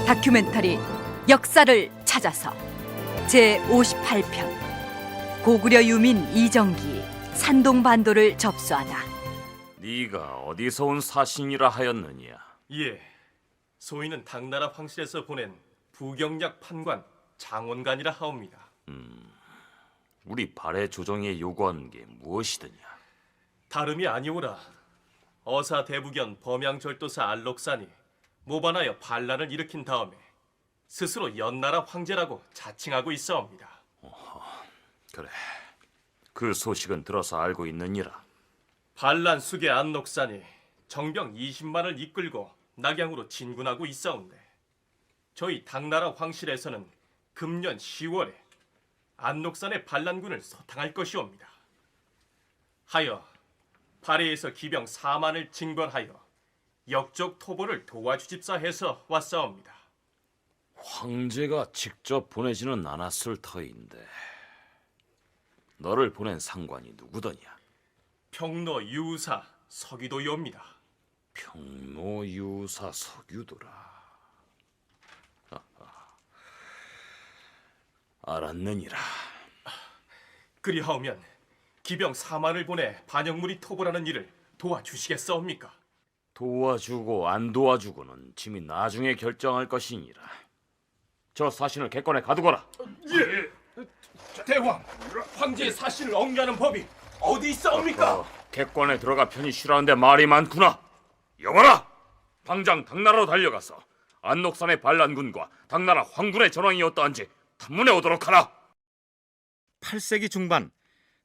다큐멘터리 역사를 찾아서 제58편 고구려 유민 이정기 산동반도를 접수하다. 네가 어디서 온 사신이라 하였느냐? 예, 소인은 당나라 황실에서 보낸 부경약 판관 장원간이라 하옵니다. 우리 발해 조정에 요구한 게 무엇이더냐? 다름이 아니오라. 어사 대부견 범양절도사 알록산이 모반하여 반란을 일으킨 다음에 스스로 연나라 황제라고 자칭하고 있사옵니다. 그래, 그 소식은 들어서 알고 있느니라. 반란 수계 안록산이 정병 20만을 이끌고 낙양으로 진군하고 있사온데 저희 당나라 황실에서는 금년 10월에 안록산의 반란군을 소탕할 것이옵니다. 하여 발해에서 기병 4만을 징벌하여 역적 토벌을 도와주십사 해서 왔사옵니다. 황제가 직접 보내지는 않았을 터인데 너를 보낸 상관이 누구더냐? 평로 유사 서기도이옵니다. 평로유사 서규도라. 알았느니라. 그리하오면 기병 4만을 보내 반역물이 토벌하는 일을 도와주시겠사옵니까? 도와주고 안 도와주고는 짐이 나중에 결정할 것이니라. 저 사신을 객관에 가두거라. 예! 대왕! 황제의 사신을 억류하는 법이 어디 있사옵니까? 객관에 들어가 편히 쉬라는데 말이 많구나. 여봐라! 당장 당나라로 달려가서 안록산의 반란군과 당나라 황군의 전황이 어떠한지 탐문해 오도록 하라. 8세기 중반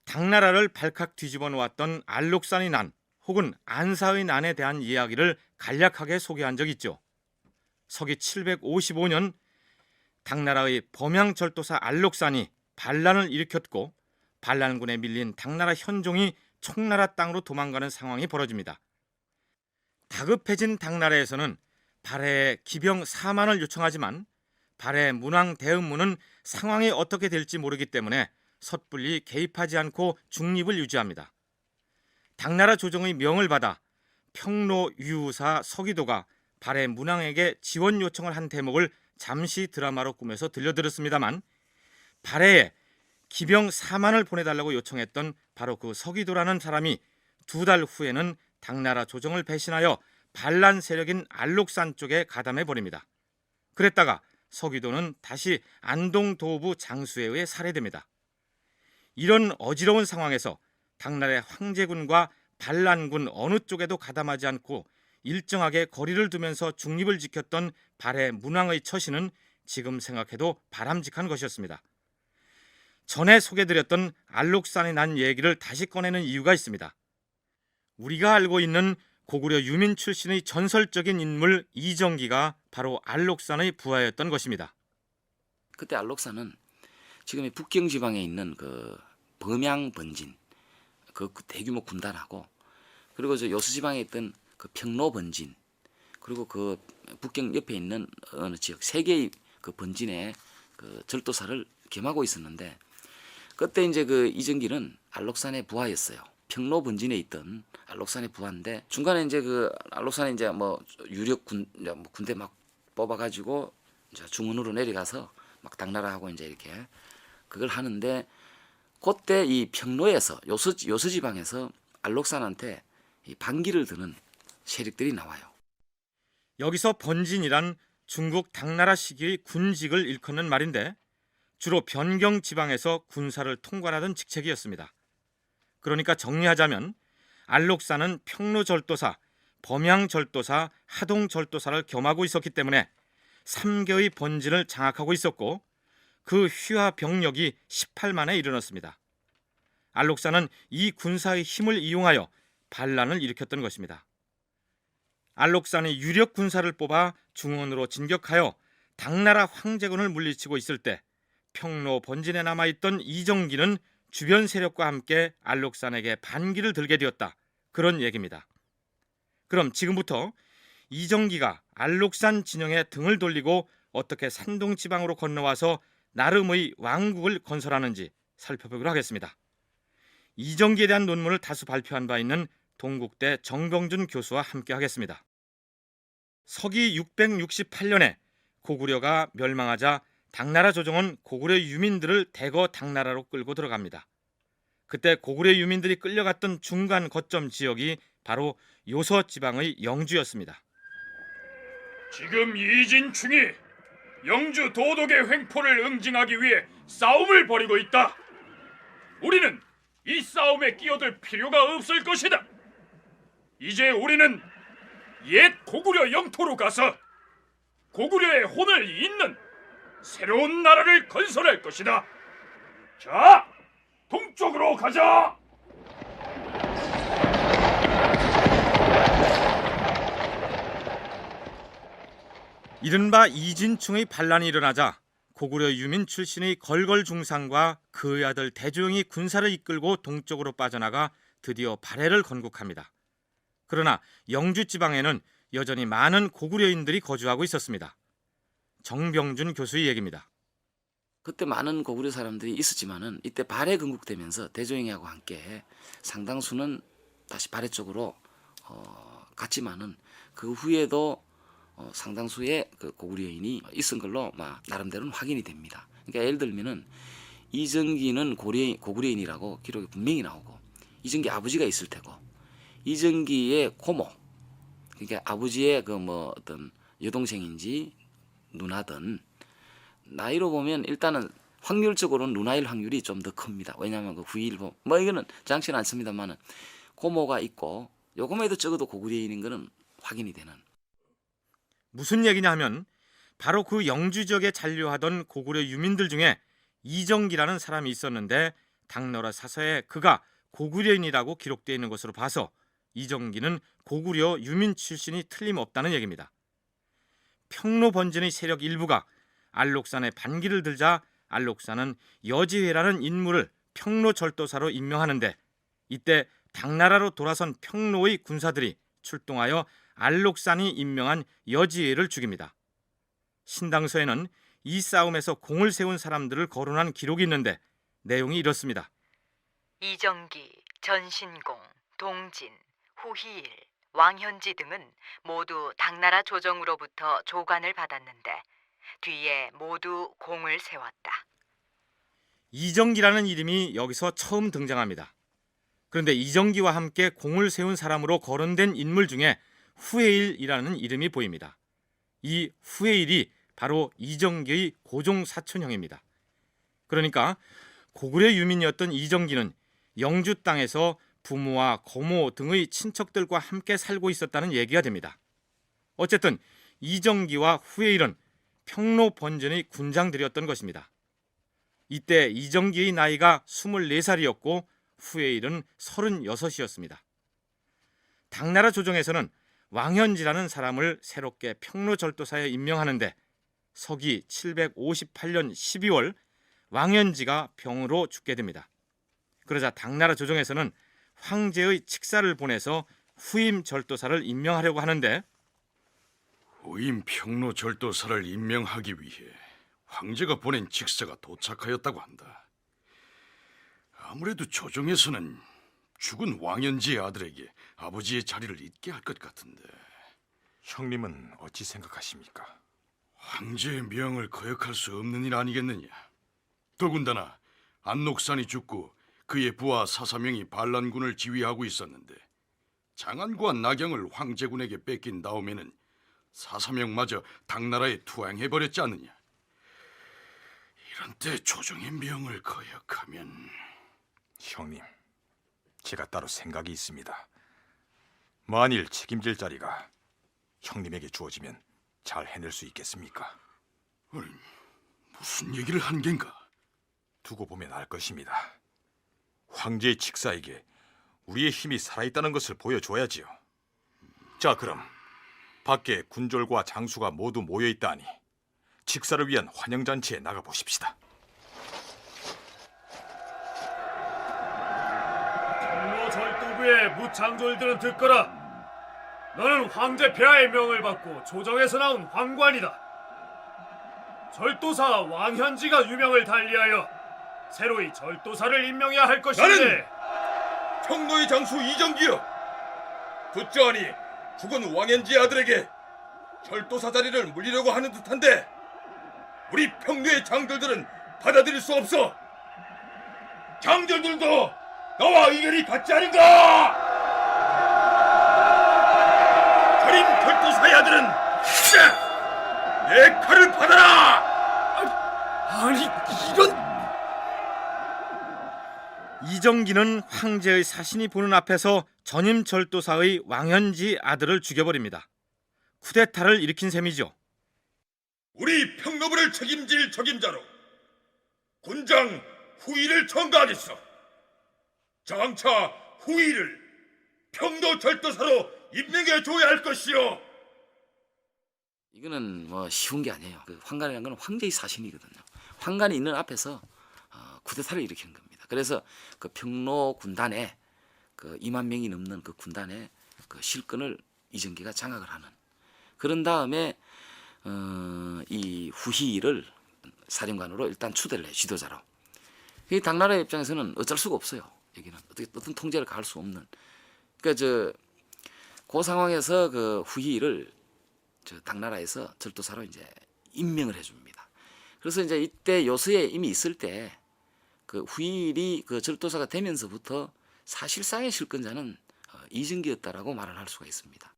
당나라를 발칵 뒤집어 놓았던 알록산의 난 혹은 안사의 난에 대한 이야기를 간략하게 소개한 적이 있죠. 서기 755년 당나라의 범양절도사 알록산이 반란을 일으켰고 반란군에 밀린 당나라 현종이 청나라 땅으로 도망가는 상황이 벌어집니다. 다급해진 당나라에서는 발해에 기병 4만을 요청하지만 발해 문왕 대음문은 상황이 어떻게 될지 모르기 때문에 섣불리 개입하지 않고 중립을 유지합니다. 당나라 조정의 명을 받아 평로 유사 서기도가 발해 문왕에게 지원 요청을 한 대목을 잠시 드라마로 꾸며서 들려드렸습니다만 발해에 기병 4만을 보내달라고 요청했던 바로 그 서기도라는 사람이 2달 후에는 당나라 조정을 배신하여 반란 세력인 알록산 쪽에 가담해버립니다. 그랬다가 서기도는 다시 안동 도부 장수에 의해 살해됩니다. 이런 어지러운 상황에서 당나라의 황제군과 반란군 어느 쪽에도 가담하지 않고 일정하게 거리를 두면서 중립을 지켰던 발해 문왕의 처신은 지금 생각해도 바람직한 것이었습니다. 전에 소개드렸던 알록산의 난 얘기를 다시 꺼내는 이유가 있습니다. 우리가 알고 있는 고구려 유민 출신의 전설적인 인물 이정기가 바로 알록산의 부하였던 것입니다. 그때 알록산은 지금의 북경 지방에 있는 그 범양 번진 그 대규모 군단하고 그리고 저 여수 지방에 있던 그 평로 번진 그리고 그 북경 옆에 있는 어느 지역 세 개의 그 번진의 그 절도사를 겸하고 있었는데 그때 이제 그 이정기는 알록산의 부하였어요. 평로 번진에 있던 알록산의 부하인데 중간에 이제 그 알록산에 이제 뭐 유력 군대 막 뽑아가지고 이제 중원으로 내려가서 막 당나라하고 이제 이렇게 그걸 하는데 그때 이 평로에서 요서 지방에서 알록산한테 이 반기를 드는 세력들이 나와요. 여기서 번진이란 중국 당나라 시기의 군직을 일컫는 말인데 주로 변경 지방에서 군사를 통관하던 직책이었습니다. 그러니까 정리하자면 알록산은 평로절도사, 범양절도사, 하동절도사를 겸하고 있었기 때문에 3개의 번진을 장악하고 있었고 그 휘하 병력이 18만에 이르렀습니다. 알록산은 이 군사의 힘을 이용하여 반란을 일으켰던 것입니다. 알록산이 유력 군사를 뽑아 중원으로 진격하여 당나라 황제군을 물리치고 있을 때 평로 번진에 남아있던 이정기는 주변 세력과 함께 알록산에게 반기를 들게 되었다. 그런 얘기입니다. 그럼 지금부터 이정기가 알록산 진영에 등을 돌리고 어떻게 산동 지방으로 건너와서 나름의 왕국을 건설하는지 살펴보기로 하겠습니다. 이정기에 대한 논문을 다수 발표한 바 있는 동국대 정병준 교수와 함께 하겠습니다. 서기 668년에 고구려가 멸망하자 당나라 조정은 고구려 유민들을 대거 당나라로 끌고 들어갑니다. 그때 고구려 유민들이 끌려갔던 중간 거점 지역이 바로 요서 지방의 영주였습니다. 지금 이진충이 영주 도독의 횡포를 응징하기 위해 싸움을 벌이고 있다. 우리는 이 싸움에 끼어들 필요가 없을 것이다. 이제 우리는 옛 고구려 영토로 가서 고구려의 혼을 잇는 새로운 나라를 건설할 것이다. 자, 동쪽으로 가자. 이른바 이진충의 반란이 일어나자 고구려 유민 출신의 걸걸중상과 그의 아들 대조영이 군사를 이끌고 동쪽으로 빠져나가 드디어 발해를 건국합니다. 그러나 영주 지방에는 여전히 많은 고구려인들이 거주하고 있었습니다. 정병준 교수의 얘기입니다. 그때 많은 고구려 사람들이 있었지만은 이때 발해 건국되면서 대조영하고 함께 상당수는 다시 발해 쪽으로 갔지만은 그 후에도 상당수의 그 고구려인이 있은 걸로 나름대로는 확인이 됩니다. 그러니까 예를 들면은 이정기는 고구려인이라고 기록에 분명히 나오고 이정기 아버지가 있을 테고 이정기의 고모, 그러니까 아버지의 그 어떤 여동생인지 누나든 나이로 보면 일단은 확률적으로는 누나일 확률이 좀 더 큽니다. 왜냐하면 그 후일보 이거는 장치는 않습니다만은 고모가 있고 요금에도 적어도 고구려인인 거는 확인이 되는. 무슨 얘기냐 하면 바로 그 영주 지역에 잔류하던 고구려 유민들 중에 이정기라는 사람이 있었는데 당나라 사서에 그가 고구려인이라고 기록되어 있는 것으로 봐서 이정기는 고구려 유민 출신이 틀림없다는 얘기입니다. 평로 번진의 세력 일부가 알록산에 반기를 들자 알록산은 여지회라는 인물을 평로절도사로 임명하는데 이때 당나라로 돌아선 평로의 군사들이 출동하여 알록산이 임명한 여지회를 죽입니다. 신당서에는 이 싸움에서 공을 세운 사람들을 거론한 기록이 있는데 내용이 이렇습니다. 이정기, 전신공, 동진, 후희일, 왕현지 등은 모두 당나라 조정으로부터 조관을 받았는데 뒤에 모두 공을 세웠다. 이정기라는 이름이 여기서 처음 등장합니다. 그런데 이정기와 함께 공을 세운 사람으로 거론된 인물 중에 후해일이라는 이름이 보입니다. 이 후해일이 바로 이정기의 고종 사촌형입니다. 그러니까 고구려 유민이었던 이정기는 영주 땅에서 부모와 고모 등의 친척들과 함께 살고 있었다는 얘기가 됩니다. 어쨌든 이정기와 후해일은 평로 번전의 군장들이었던 것입니다. 이때 이정기의 나이가 24살이었고 후해일은 36이었습니다. 당나라 조정에서는 왕현지라는 사람을 새롭게 평로절도사에 임명하는데 서기 758년 12월 왕현지가 병으로 죽게 됩니다. 그러자 당나라 조정에서는 황제의 칙사를 보내서 후임 절도사를 임명하려고 하는데 후임 평로 절도사를 임명하기 위해 황제가 보낸 칙사가 도착하였다고 한다. 아무래도 조정에서는 죽은 왕현지의 아들에게 아버지의 자리를 잇게 할 것 같은데. 형님은 어찌 생각하십니까? 황제의 명을 거역할 수 없는 일 아니겠느냐. 더군다나 안녹산이 죽고 그의 부하 사사명이 반란군을 지휘하고 있었는데 장안과 나경을 황제군에게 뺏긴 다음에는 사사명마저 당나라에 투항해버렸지 않느냐. 이런 때 조정의 명을 거역하면... 형님, 제가 따로 생각이 있습니다. 만일 책임질 자리가 형님에게 주어지면 잘 해낼 수 있겠습니까? 아니, 무슨 얘기를 하는 겐가? 두고 보면 알 것입니다. 황제의 칙사에게 우리의 힘이 살아있다는 것을 보여줘야지요. 자, 그럼 밖에 군졸과 장수가 모두 모여있다니 칙사를 위한 환영잔치에 나가보십시다. 평로절도부의 무창졸들은 듣거라. 너는 황제 폐하의 명을 받고 조정에서 나온 황관이다. 절도사 왕현지가 유명을 달리하여 새로이 절도사를 임명해야 할 것인데. 평로의 장수 이정기여, 듣자하니 죽은 왕현지의 아들에게 철도사 자리를 물리려고 하는 듯한데 우리 평로의 장들들은 받아들일 수 없어. 장들들도 나와 의견이 같지 않은가? 저림 철도사의 아들은 내 칼을 받아라! 아니 이런 이정기는 황제의 사신이 보는 앞에서 전임 절도사의 왕현지 아들을 죽여버립니다. 쿠데타를 일으킨 셈이죠. 우리 평로부를 책임질 적임자로 군장 후위를 청가하겠어. 장차 후위를 평로 절도사로 임명해 줘야 할 것이오. 이거는 뭐 쉬운 게 아니에요. 그 황간이라는 건 황제의 사신이거든요. 황간이 있는 앞에서 쿠데타를 일으키는 겁니다. 그래서 그 평로 군단에 그 2만 명이 넘는 그 군단의 그 실권을 이정기가 장악을 하는. 그런 다음에 이 후희를 사령관으로 일단 추대를 해, 지도자로. 이 당나라 입장에서는 어쩔 수가 없어요. 여기는 어떤 통제를 가할 수 없는. 그러니까 그 상황에서 그 후희를 당나라에서 절도사로 이제 임명을 해줍니다. 그래서 이제 이때 요서에 이미 있을 때 그 후일이 그 절도사가 되면서부터 사실상의 실권자는 이정기였다라고 말을 할 수가 있습니다.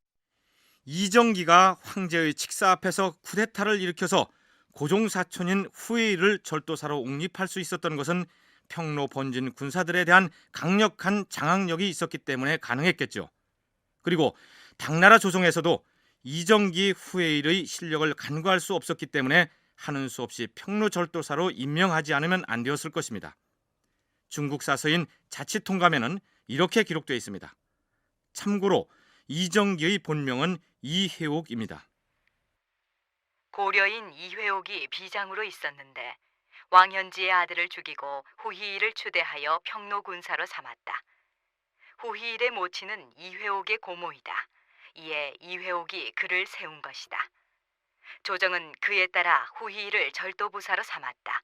이정기가 황제의 칙사 앞에서 쿠데타를 일으켜서 고종사촌인 후웨이를 절도사로 옹립할 수 있었던 것은 평로 번진 군사들에 대한 강력한 장악력이 있었기 때문에 가능했겠죠. 그리고 당나라 조정에서도 이정기 후웨이의 실력을 간과할 수 없었기 때문에 하는 수 없이 평로 절도사로 임명하지 않으면 안 되었을 것입니다. 중국 사서인 자치통감에는 이렇게 기록되어 있습니다. 참고로 이정기의 본명은 이회옥입니다. 고려인 이회옥이 비장으로 있었는데 왕현지의 아들을 죽이고 후희일을 추대하여 평로 군사로 삼았다. 후희일의 모친은 이회옥의 고모이다. 이에 이회옥이 그를 세운 것이다. 조정은 그에 따라 후희일을 절도부사로 삼았다.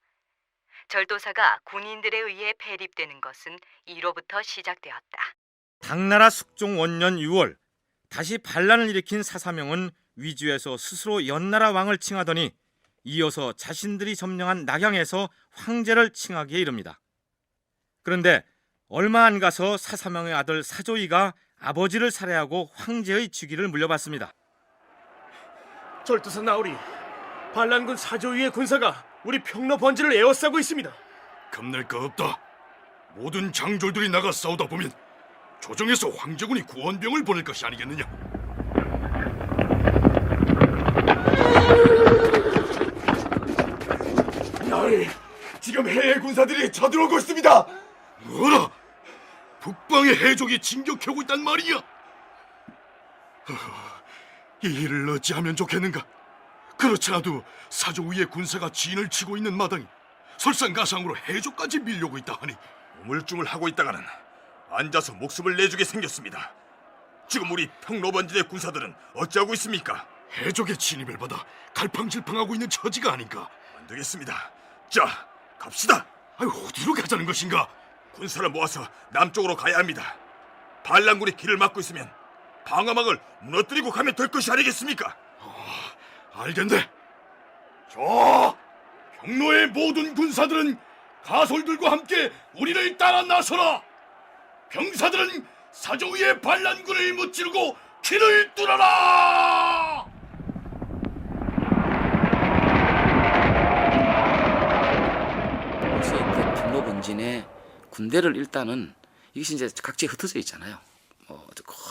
절도사가 군인들에 의해 폐립되는 것은 이로부터 시작되었다. 당나라 숙종 원년 6월 다시 반란을 일으킨 사사명은 위주에서 스스로 연나라 왕을 칭하더니 이어서 자신들이 점령한 낙양에서 황제를 칭하기에 이릅니다. 그런데 얼마 안 가서 사사명의 아들 사조이가 아버지를 살해하고 황제의 즉위를 물려받습니다. 절도사 나으리, 반란군 사조위의 군사가 우리 평로 번지를 에워싸고 있습니다. 겁낼 거 없다. 모든 장졸들이 나가 싸우다 보면 조정에서 황제군이 구원병을 보낼 것이 아니겠느냐. 나으리, 지금 해외 군사들이 쳐들어오고 있습니다. 뭐라? 북방의 해족이 진격하고 있단 말이야. 이 일을 어찌하면 좋겠는가? 그렇잖아도 사조 위의 군사가 진을 치고 있는 마당에 설상가상으로 해족까지 밀려오고 있다 하니 우물쭈물하고 있다가는 앉아서 목숨을 내주게 생겼습니다. 지금 우리 평로번진의 군사들은 어찌하고 있습니까? 해족의 진입을 받아 갈팡질팡하고 있는 처지가 아닌가. 안 되겠습니다. 자, 갑시다. 아유, 어디로 가자는 것인가? 군사를 모아서 남쪽으로 가야 합니다. 반란군이 길을 막고 있으면 방어막을 무너뜨리고 가면 될 것이 아니겠습니까? 알겠네. 저 평로의 모든 군사들은 가솔들과 함께 우리를 따라 나서라. 병사들은 사조위의 반란군을 무찌르고 길을 뚫어라. 그래서 이때 평로 번진의 군대를 일단은 이것이 이제 각지에 흩어져 있잖아요.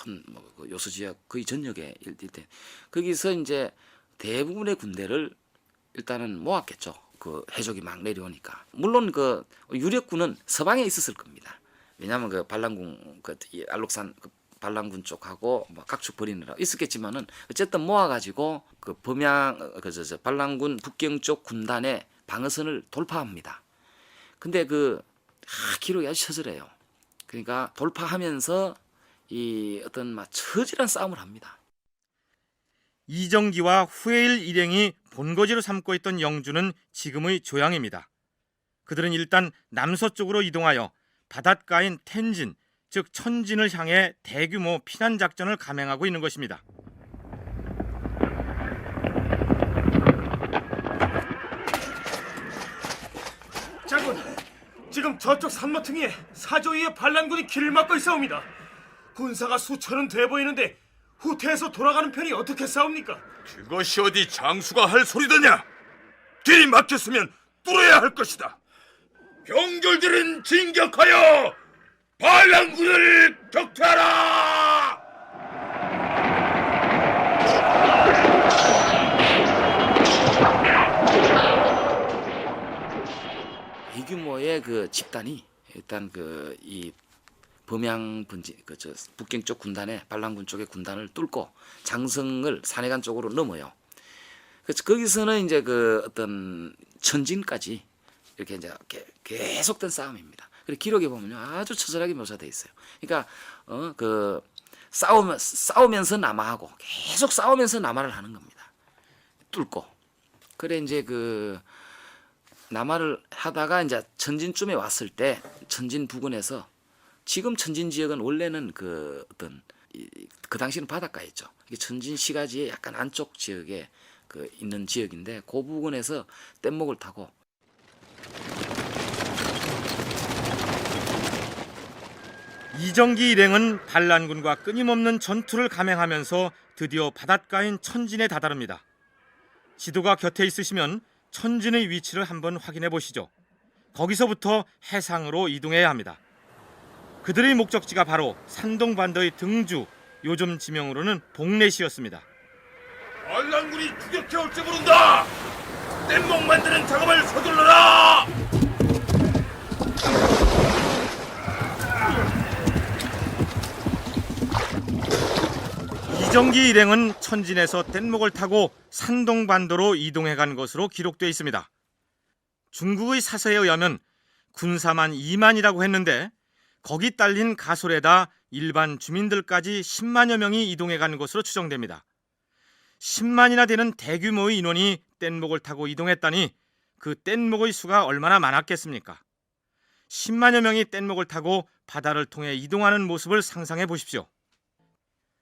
큰 요수 지역 거의 전역에 일대 거기서 이제 대부분의 군대를 일단은 모았겠죠. 그 해족이 막 내려오니까. 물론 그 유력군은 서방에 있었을 겁니다. 왜냐하면 그 반란군 이 알록산 그 반란군 쪽하고 뭐 각축 벌이느라 있었겠지만은 어쨌든 모아가지고 그 범양 반란군 북경 쪽 군단의 방어선을 돌파합니다. 근데 기록이 아주 처절해요. 그러니까 돌파하면서 이 어떤 막 처절한 싸움을 합니다. 이정기와 후회일 일행이 본거지로 삼고 있던 영주는 지금의 조양입니다. 그들은 일단 남서쪽으로 이동하여 바닷가인 텐진, 즉 천진을 향해 대규모 피난 작전을 감행하고 있는 것입니다. 지금 저쪽 산모퉁이에 사조위의 반란군이 길을 막고 있사옵니다. 군사가 수천은 돼 보이는데 후퇴해서 돌아가는 편이 어떻게 싸웁니까? 그것이 어디 장수가 할 소리더냐? 길이 막혔으면 뚫어야 할 것이다. 병졸들은 진격하여 반란군을 격퇴하라! 대규모의 그 집단이 일단 그 이 범양 번진 그저 북경 쪽 군단의 반란군 쪽의 군단을 뚫고 장성을 산해관 쪽으로 넘어요. 그래서 거기서는 이제 그 어떤 천진까지 이렇게 이제 계속된 싸움입니다. 그리고 기록에 보면 아주 처절하게 묘사되어 있어요. 그러니까 그 싸우면서 남하하고 계속 싸우면서 남하를 하는 겁니다. 뚫고. 그래 이제 그 남하를 하다가 이제 천진쯤에 왔을 때 천진 부근에서 지금 천진 지역은 원래는 그 어떤 그 당시는 바닷가였죠. 이게 천진 시가지의 약간 안쪽 지역에 그 있는 지역인데 그 부근에서 뗏목을 타고 이정기 일행은 반란군과 끊임없는 전투를 감행하면서 드디어 바닷가인 천진에 다다릅니다. 지도가 곁에 있으시면 천진의 위치를 한번 확인해 보시죠. 거기서부터 해상으로 이동해야 합니다. 그들의 목적지가 바로 산동반도의 등주, 요즘 지명으로는 복례시였습니다. 반란군이 추격해 올지 모른다. 뗏목 만드는 작업을 서둘러라. 이정기 일행은 천진에서 뗏목을 타고 산동반도로 이동해 간 것으로 기록되어 있습니다. 중국의 사서에 의하면 군사만 2만이라고 했는데 거기 딸린 가솔에다 일반 주민들까지 10만여 명이 이동해 간 것으로 추정됩니다. 10만이나 되는 대규모의 인원이 뗏목을 타고 이동했다니 그 뗏목의 수가 얼마나 많았겠습니까? 10만여 명이 뗏목을 타고 바다를 통해 이동하는 모습을 상상해 보십시오.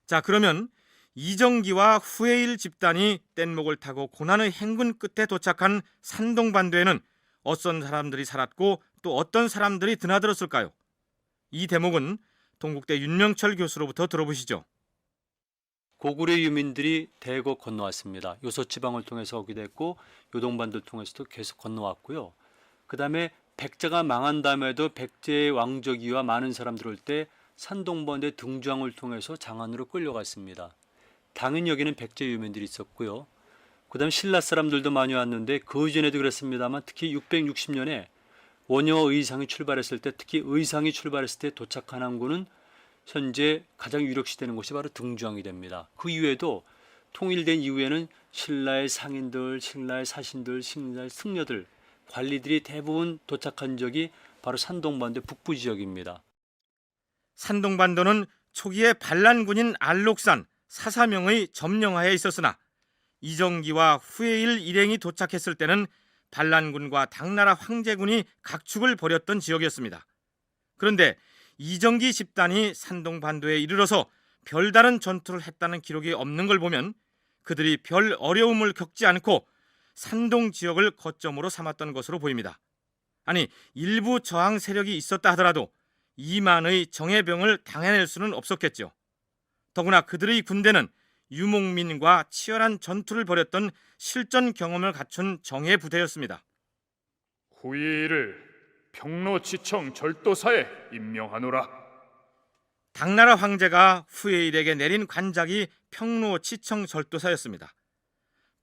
자, 그러면 이정기와 후해일 집단이 뗏목을 타고 고난의 행군 끝에 도착한 산동반도에는 어떤 사람들이 살았고 또 어떤 사람들이 드나들었을까요? 이 대목은 동국대 윤명철 교수로부터 들어보시죠. 고구려 유민들이 대거 건너왔습니다. 요소지방을 통해서 오게 됐고 요동반도를 통해서도 계속 건너왔고요. 그 다음에 백제가 망한 다음에도 백제의 왕족이와 많은 사람들 올 때 산동반도의 등주항을 통해서 장안으로 끌려갔습니다. 당연히 여기는 백제 유민들이 있었고요. 그 다음 신라 사람들도 많이 왔는데 그 전에도 그랬습니다만 특히 660년에 원효 의상이 출발했을 때 특히 의상이 출발했을 때 도착한 항구는 현재 가장 유력시되는 곳이 바로 등주항이 됩니다. 그 이후에도 통일된 이후에는 신라의 상인들, 신라의 사신들, 신라의 승려들, 관리들이 대부분 도착한 적이 바로 산동반도 북부 지역입니다. 산동반도는 초기에 반란군인 알록산, 사사명의 점령하에 있었으나 이정기와 후해일 일행이 도착했을 때는 반란군과 당나라 황제군이 각축을 벌였던 지역이었습니다. 그런데 이정기 집단이 산동반도에 이르러서 별다른 전투를 했다는 기록이 없는 걸 보면 그들이 별 어려움을 겪지 않고 산동 지역을 거점으로 삼았던 것으로 보입니다. 아니, 일부 저항 세력이 있었다 하더라도 2만의 정예병을 당해낼 수는 없었겠죠. 더구나 그들의 군대는 유목민과 치열한 전투를 벌였던 실전 경험을 갖춘 정예 부대였습니다. 후일을 평로지청 절도사에 임명하노라. 당나라 황제가 후해일에게 내린 관작이 평로치청 절도사였습니다.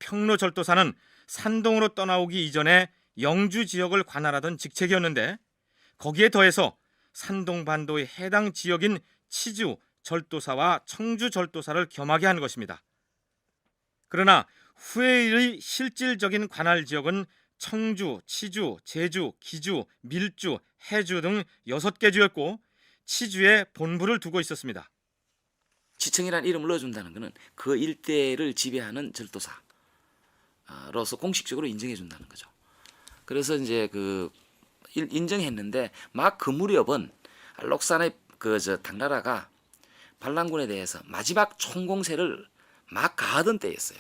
평로절도사는 산동으로 떠나오기 이전에 영주 지역을 관할하던 직책이었는데 거기에 더해서 산동반도의 해당 지역인 치주 절도사와 청주 절도사를 겸하게 한 것입니다. 그러나 후해일의 실질적인 관할 지역은 청주, 치주, 제주, 기주, 밀주, 해주 등 6개 주였고 치주에 본부를 두고 있었습니다. 치청이라는 이름을 넣어준다는 것은 그 일대를 지배하는 절도사로서 공식적으로 인정해준다는 거죠. 그래서 이제 그 인정했는데 막 그 무렵은 알록산의 당나라가 반란군에 대해서 마지막 총공세를 막 가하던 때였어요.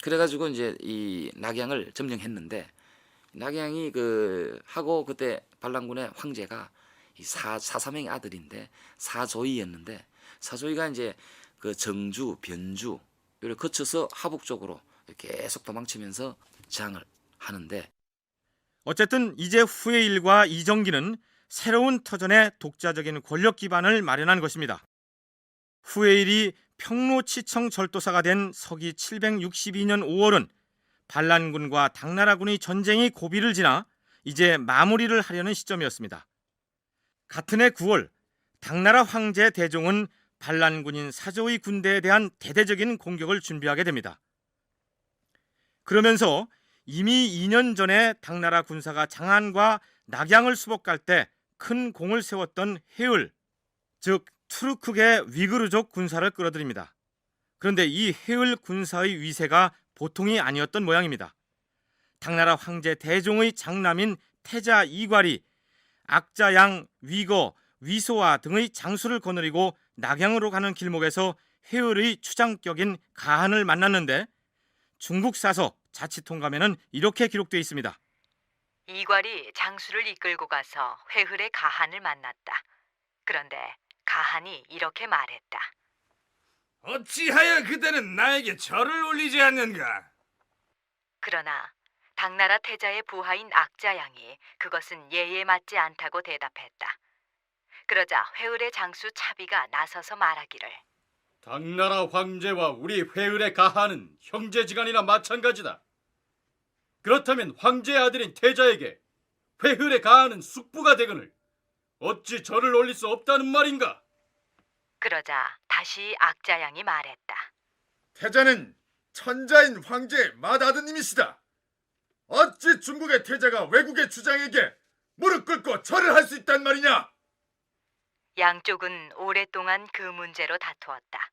그래가지고 이제 이 낙양을 점령했는데 낙양이 그 하고 그때 반란군의 황제가 이 사삼행의 아들인데 사조이였는데 사조이가 이제 그 정주, 변주 이를 거쳐서 하북 쪽으로 계속 도망치면서 저항을 하는데 어쨌든 이제 후예일과 이정기는 새로운 터전의 독자적인 권력 기반을 마련한 것입니다. 후예일이 평로치청 절도사가 된 서기 762년 5월은 반란군과 당나라군의 전쟁이 고비를 지나 이제 마무리를 하려는 시점이었습니다. 같은 해 9월 당나라 황제 대종은 반란군인 사조의 군대에 대한 대대적인 공격을 준비하게 됩니다. 그러면서 이미 2년 전에 당나라 군사가 장안과 낙양을 수복할 때 큰 공을 세웠던 해을, 즉 투르크계 위그르족 군사를 끌어들입니다. 그런데 이 해을 군사의 위세가 보통이 아니었던 모양입니다. 당나라 황제 대종의 장남인 태자 이괄이 악자양, 위거, 위소와 등의 장수를 거느리고 낙양으로 가는 길목에서 해을의 추장격인 가한을 만났는데 중국 사서 자치통감에는 이렇게 기록되어 있습니다. 이괄이 장수를 이끌고 가서 회흘의 가한을 만났다. 그런데 가한이 이렇게 말했다. 어찌하여 그대는 나에게 절을 올리지 않는가? 그러나 당나라 태자의 부하인 악자양이 그것은 예에 맞지 않다고 대답했다. 그러자 회을의 장수 차비가 나서서 말하기를 당나라 황제와 우리 회을의 가하는 형제지간이나 마찬가지다. 그렇다면 황제의 아들인 태자에게 회을의 가하는 숙부가 되거늘 어찌 절을 올릴 수 없다는 말인가? 그러자 다시 악자양이 말했다. 태자는 천자인 황제 맏아드님이시다. 어찌 중국의 태자가 외국의 주장에게 무릎 꿇고 절을 할 수 있단 말이냐? 양쪽은 오랫동안 그 문제로 다투었다.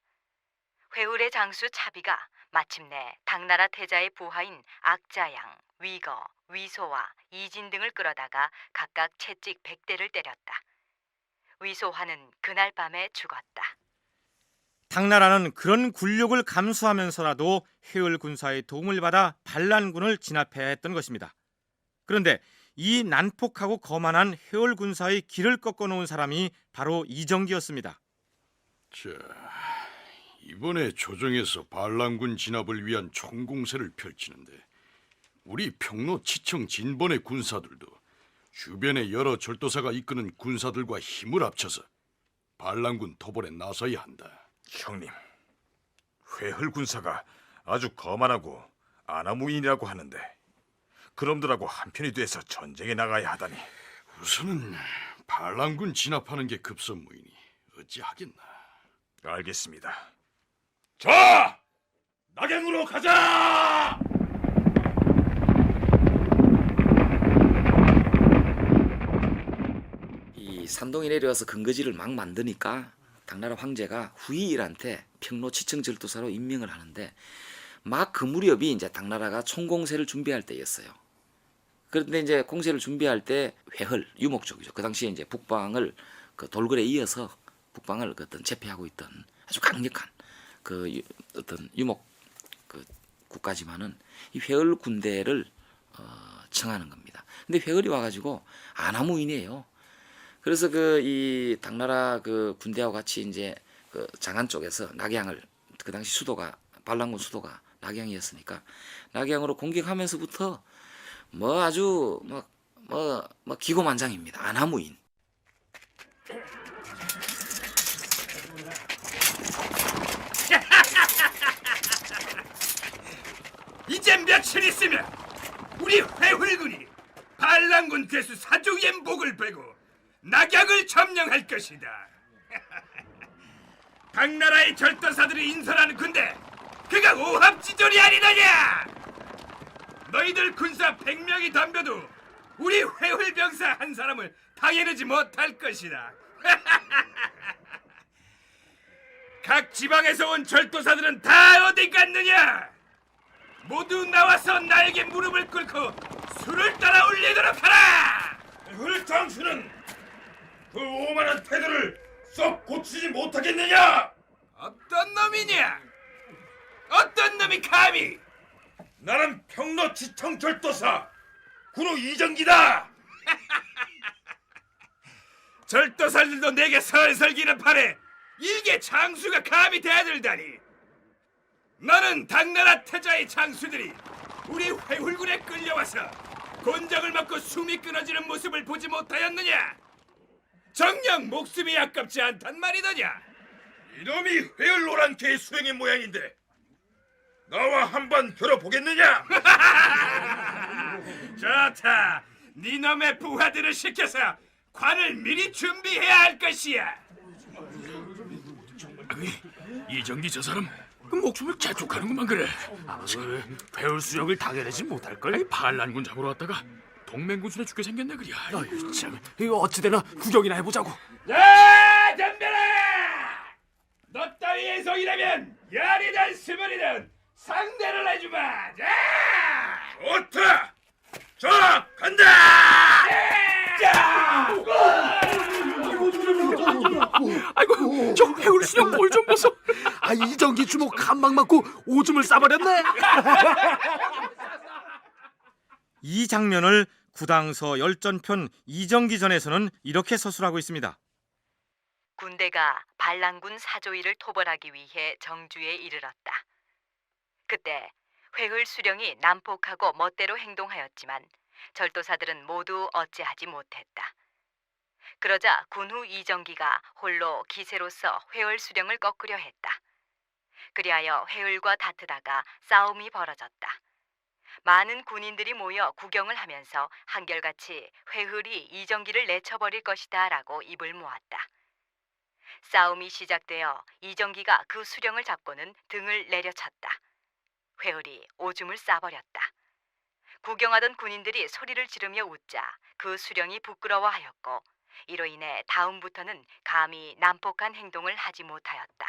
회울의 장수 차비가 마침내 당나라 태자의 부하인 악자양, 위거, 위소와 이진 등을 끌어다가 각각 채찍 100대를 때렸다. 위소화는 그날 밤에 죽었다. 당나라는 그런 굴욕을 감수하면서라도 해을 군사의 도움을 받아 반란군을 진압해야 했던 것입니다. 그런데 이 난폭하고 거만한 해을 군사의 길을 꺾어놓은 사람이 바로 이정기였습니다. 자, 이번에 조정에서 반란군 진압을 위한 총공세를 펼치는데 우리 평로치청 진번의 군사들도 주변의 여러 절도사가 이끄는 군사들과 힘을 합쳐서 반란군 토벌에 나서야 한다. 형님, 회흘 군사가 아주 거만하고 아나무인이라고 하는데 그놈들하고 한편이 돼서 전쟁에 나가야 하다니. 우선은 반란군 진압하는 게 급선무이니 어찌하겠나. 알겠습니다. 자, 낙양으로 가자! 이 산동이 내려와서 근거지를 막 만드니까 당나라 황제가 후이일한테 평로치청 절도사로 임명을 하는데 막 그 무렵이 이제 당나라가 총공세를 준비할 때였어요. 그런데 이제 공세를 준비할 때 회헐 유목 쪽이죠. 그 당시에 이제 북방을 그 돌궐에 이어서 북방을 그 어떤 제패하고 있던 아주 강력한 그 어떤 유목 그 국가지만은 이 회헐 군대를 청하는 겁니다. 근데 회헐이 와가지고 아나무인이에요. 그래서 그 이 당나라 그 군대와 같이 이제 그 장안 쪽에서 낙양을 그 당시 수도가 반란군 수도가 낙양이었으니까 낙양으로 공격하면서부터 뭐 아주 뭐 기고만장입니다. 아나무인. 이제 며칠 있으면 우리 회훌군이 반란군 괴수 사조의 목을 베고 낙양을 점령할 것이다. 당나라의 절도사들이 인선하는 군대 그가 오합지졸이 아니더냐. 너희들 군사 100명이 덤벼도 우리 회훌병사 한 사람을 당해내지 못할 것이다. 각 지방에서 온 절도사들은 다 어디 갔느냐? 모두 나와서 나에게 무릎을 꿇고 술을 따라 올리도록 하라. 회훌 장수는 그 오만한 태도를 썩 고치지 못하겠느냐? 어떤 놈이냐? 어떤 놈이 감히? 나는 평로지청 절도사 군호 이정기다. 절도살들도 내게 설설 기는 판에 이게 장수가 감히 대들다니. 너는 당나라 태자의 장수들이 우리 회훌군에 끌려와서 곤장을 맞고 숨이 끊어지는 모습을 보지 못하였느냐? 정녕 목숨이 아깝지 않단 말이더냐? 이놈이 회율노란 개의 수행인 모양인데 나와 한번 겨뤄보겠느냐? 좋다. 네 놈의 부하들을 시켜서 관을 미리 준비해야 할 것이야. 이정기 저 사람 목숨을 재촉하는구만. 그래. 배울 수령을 당해내지 못할걸. 반란군 잡으러 왔다가 동맹군수에 죽게 생겼네. 그래. 아유 참. 이거 어찌되나 구경이나 해보자고. 자, 덤벼라. 너 따위의 성이라면 열이든 스물이든 상대를 해주마. 자. 좋다. 자, 간다. 자. 아이고, 저 해울 수령 꼴 좀 보소. 아, 이정기 주먹 한방 맞고 오줌을 싸버렸네. 이 장면을 구당서 열전편 이정기전에서는 이렇게 서술하고 있습니다. 군대가 반란군 사조이를 토벌하기 위해 정주에 이르렀다. 그때 회을 수령이 난폭하고 멋대로 행동하였지만 절도사들은 모두 어찌하지 못했다. 그러자 군후 이정기가 홀로 기세로서 회을 수령을 꺾으려 했다. 그리하여 회을과 다투다가 싸움이 벌어졌다. 많은 군인들이 모여 구경을 하면서 한결같이 회을이 이정기를 내쳐버릴 것이다 라고 입을 모았다. 싸움이 시작되어 이정기가 그 수령을 잡고는 등을 내려쳤다. 회을이 오줌을 싸버렸다. 구경하던 군인들이 소리를 지르며 웃자 그 수령이 부끄러워하였고 이로 인해 다음부터는 감히 난폭한 행동을 하지 못하였다.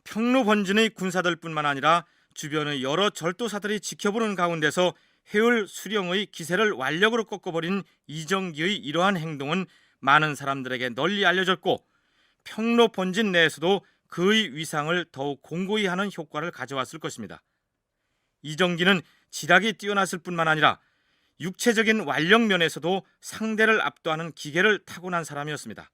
평로 번진의 군사들뿐만 아니라 주변의 여러 절도사들이 지켜보는 가운데서 회을 수령의 기세를 완력으로 꺾어버린 이정기의 이러한 행동은 많은 사람들에게 널리 알려졌고 평로 번진 내에서도 그의 위상을 더욱 공고히 하는 효과를 가져왔을 것입니다. 이정기는 지략이 뛰어났을 뿐만 아니라 육체적인 완력 면에서도 상대를 압도하는 기계를 타고난 사람이었습니다.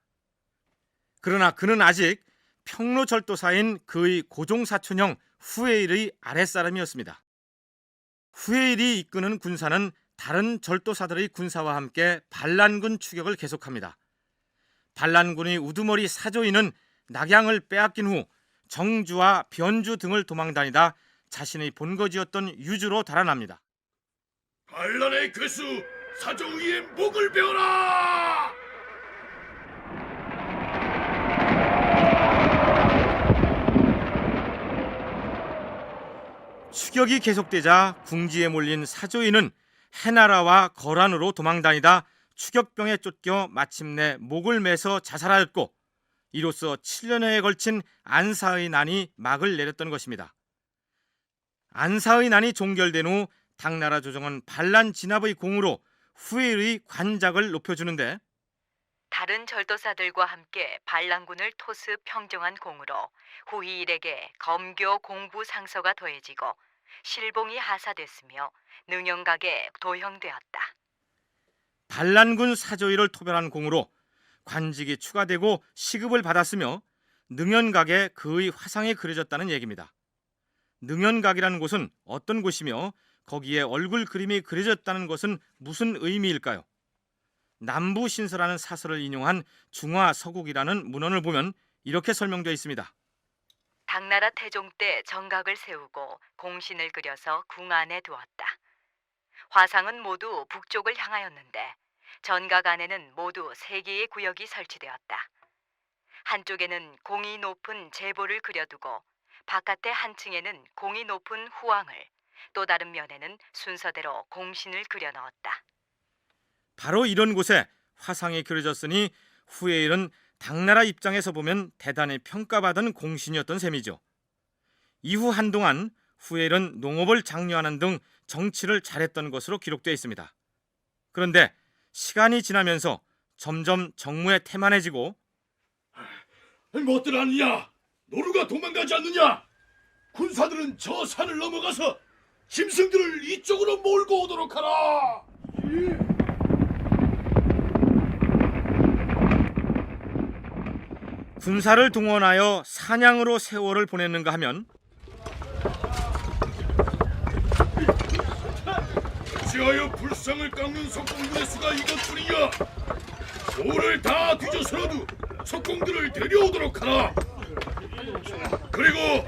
그러나 그는 아직 평로 절도사인 그의 고종사촌형 후에일의 아랫사람이었습니다. 후에일이 이끄는 군사는 다른 절도사들의 군사와 함께 반란군 추격을 계속합니다. 반란군의 우두머리 사조이는 낙양을 빼앗긴 후 정주와 변주 등을 도망다니다 자신의 본거지였던 유주로 달아납니다. 반란의 괴수 사조위의 목을 베어라! 추격이 계속되자 궁지에 몰린 사조이는 해나라와 거란으로 도망다니다 추격병에 쫓겨 마침내 목을 매서 자살하였고 이로써 7년여에 걸친 안사의 난이 막을 내렸던 것입니다. 안사의 난이 종결된 후 당나라 조정은 반란 진압의 공으로 후일의 관작을 높여주는데 다른 절도사들과 함께 반란군을 토습 평정한 공으로 후이일에게 검교 공부 상서가 더해지고 실봉이 하사됐으며 능영각에 도형되었다. 반란군 사조이를 토벌한 공으로 관직이 추가되고 시급을 받았으며 능연각에 그의 화상이 그려졌다는 얘기입니다. 능연각이라는 곳은 어떤 곳이며 거기에 얼굴 그림이 그려졌다는 것은 무슨 의미일까요? 남부신서라는 사설을 인용한 중화서국이라는 문헌을 보면 이렇게 설명되어 있습니다. 당나라 태종 때 정각을 세우고 공신을 그려서 궁 안에 두었다. 화상은 모두 북쪽을 향하였는데 전각 안에는 모두 3개의 구역이 설치되었다. 한쪽에는 공이 높은 제보를 그려두고 바깥의 한 층에는 공이 높은 후왕을, 또 다른 면에는 순서대로 공신을 그려 넣었다. 바로 이런 곳에 화상이 그려졌으니 후에일은 당나라 입장에서 보면 대단히 평가받은 공신이었던 셈이죠. 이후 한동안 후에일은 농업을 장려하는 등 정치를 잘했던 것으로 기록되어 있습니다. 그런데 시간이 지나면서 점점 정무에 태만해지고 뭣들 아느냐? 노루가 도망가지 않느냐? 군사들은 저 산을 넘어가서 짐승들을 이쪽으로 몰고 오도록 하라. 군사를 동원하여 사냥으로 세월을 보냈는가 하면 어찌하여 불상을 깎는 석공들의 수가 이것뿐이냐? 돌을 다 뒤져서라도 석공들을 데려오도록 하라. 그리고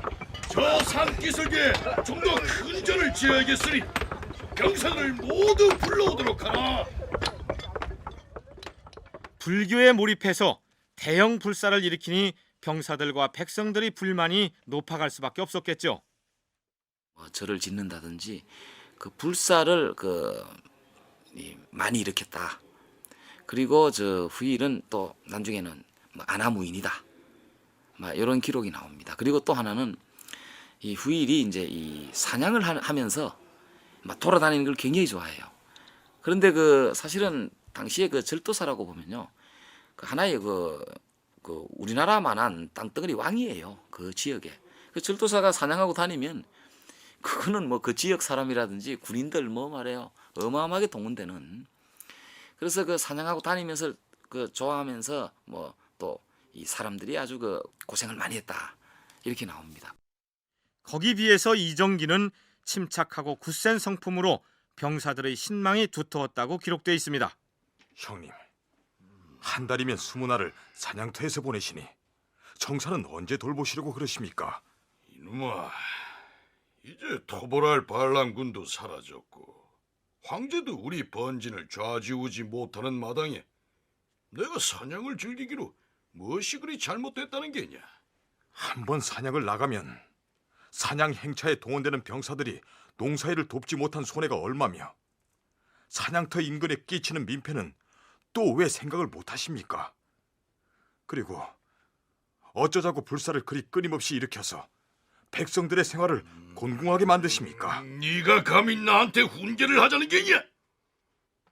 저 산기슭에 좀 더 큰 전을 지어야겠으니 병사들을 모두 불러오도록 하라. 불교에 몰입해서 대형 불사를 일으키니 병사들과 백성들의 불만이 높아갈 수밖에 없었겠죠. 절을 짓는다든지 그 불사를 많이 일으켰다. 그리고 저 후일은 또 나중에는 안하무인이다. 이런 기록이 나옵니다. 그리고 또 하나는 이 후일이 이제 이 사냥을 하면서 돌아다니는 걸 굉장히 좋아해요. 그런데 사실은 당시에 절도사라고 보면요, 하나의 우리나라만한 땅덩어리 왕이에요. 그 지역에 절도사가 사냥하고 다니면 그거는 그 지역 사람이라든지 군인들 말해요, 어마어마하게 동원되는. 그래서 사냥하고 다니면서 좋아하면서 또 이 사람들이 아주 고생을 많이 했다, 이렇게 나옵니다. 거기 비해서 이정기는 침착하고 굳센 성품으로 병사들의 신망이 두터웠다고 기록되어 있습니다. 형님, 한 달이면 20날을 사냥터에서 보내시니 정사는 언제 돌보시려고 그러십니까? 이놈아, 이제 토벌할 반란군도 사라졌고 황제도 우리 번진을 좌지우지 못하는 마당에 내가 사냥을 즐기기로 무엇이 그리 잘못됐다는 게냐? 한번 사냥을 나가면 사냥 행차에 동원되는 병사들이 농사일을 돕지 못한 손해가 얼마며 사냥터 인근에 끼치는 민폐는 또 왜 생각을 못하십니까? 그리고 어쩌자고 불사를 그리 끊임없이 일으켜서 백성들의 생활을 곤궁하게 만드십니까? 네가 감히 나한테 훈계를 하자는 게냐?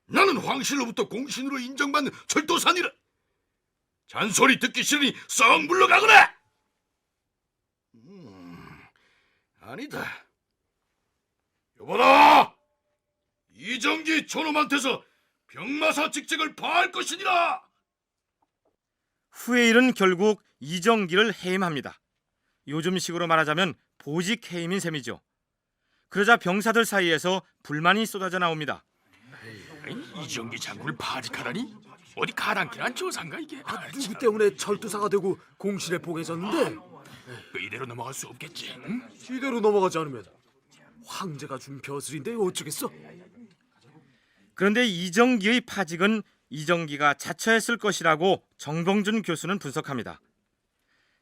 나는 황실로부터 공신으로 인정받는 절도산이라. 잔소리 듣기 싫으니 썩 물러가거라. 아니다. 여보라, 이정기 저놈한테서 병마사 직책을 파할 것이니라. 후에일은 결국 이정기를 해임합니다. 요즘식으로 말하자면 보직 해임인 셈이죠. 그러자 병사들 사이에서 불만이 쏟아져 나옵니다. 이정기 장군을 파직하다니? 어디 가랑키란 조상가 이게? 누구 때문에 절도사가 되고 공신에 봉해졌는데 이대로 넘어갈 수 없겠지. 응? 이대로 넘어가지 않으면 황제가 준 벼슬인데 어쩌겠어? 그런데 이정기의 파직은 이정기가 자처했을 것이라고 정봉준 교수는 분석합니다.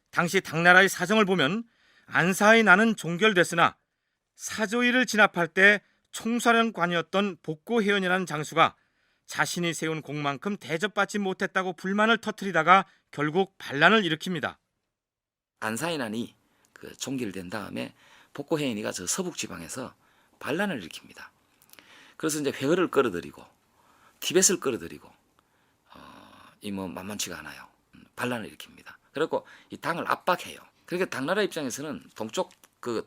당시 당나라의 사정을 보면 안사의 난은 종결됐으나 사조일을 진압할 때 총사령관이었던 복고회원이라는 장수가 자신이 세운 공만큼 대접받지 못했다고 불만을 터뜨리다가 결국 반란을 일으킵니다. 안사의 난이 종결된 다음에 복고혜인이가 저 서북 지방에서 반란을 일으킵니다. 그래서 이제 회의를 끌어들이고 티벳을 끌어들이고 만만치가 않아요. 반란을 일으킵니다. 그리고 이 당을 압박해요. 그러니까 당나라 입장에서는 동쪽